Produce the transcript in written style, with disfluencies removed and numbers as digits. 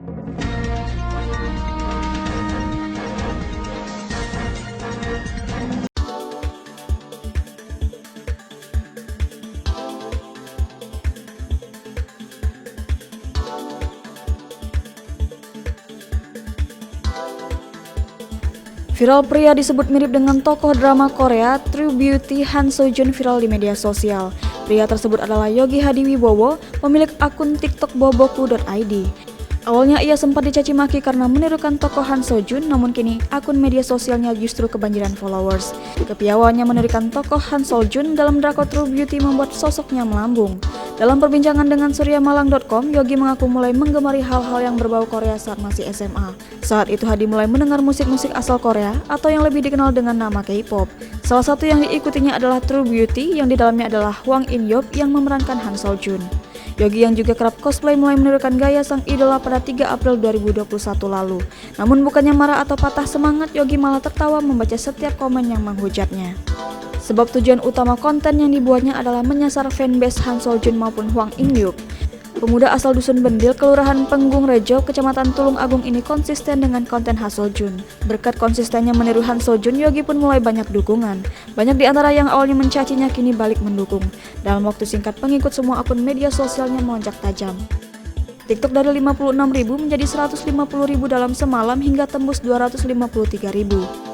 Viral pria disebut mirip dengan tokoh drama Korea True Beauty Han Seo-jun viral di media sosial. Pria tersebut adalah Yogi Hadiwibowo, pemilik akun TikTok boboku.id. Awalnya ia sempat dicaci maki karena menirukan tokoh Han Seo-jun, namun kini akun media sosialnya justru kebanjiran followers. Kepiawaannya menirukan tokoh Han Seo-jun dalam drakor True Beauty membuat sosoknya melambung. Dalam perbincangan dengan suryamalang.com, Yogi mengaku mulai menggemari hal-hal yang berbau Korea saat masih SMA. Saat itu Hadi mulai mendengar musik-musik asal Korea atau yang lebih dikenal dengan nama K-pop. Salah satu yang diikutinya adalah True Beauty yang di dalamnya adalah Hwang In-yeop yang memerankan Han Seo-jun. Yogi yang juga kerap cosplay mulai menirukan gaya sang idola pada 3 April 2021 lalu. Namun bukannya marah atau patah semangat, Yogi malah tertawa membaca setiap komen yang menghujatnya. Sebab tujuan utama konten yang dibuatnya adalah menyasar fanbase Han Seo-jun maupun Hwang In-yeop. Pemuda asal Dusun Bendil, Kelurahan Penggung Rejo, Kecamatan Tulung Agung ini konsisten dengan konten Han Seo-jun. Berkat konsistennya meniru Han Seo-jun, Yogi pun mulai banyak dukungan. Banyak di antara yang awalnya mencacinya kini balik mendukung. Dalam waktu singkat, pengikut semua akun media sosialnya melonjak tajam. TikTok dari 56.000 menjadi 150.000 dalam semalam hingga tembus 253.000.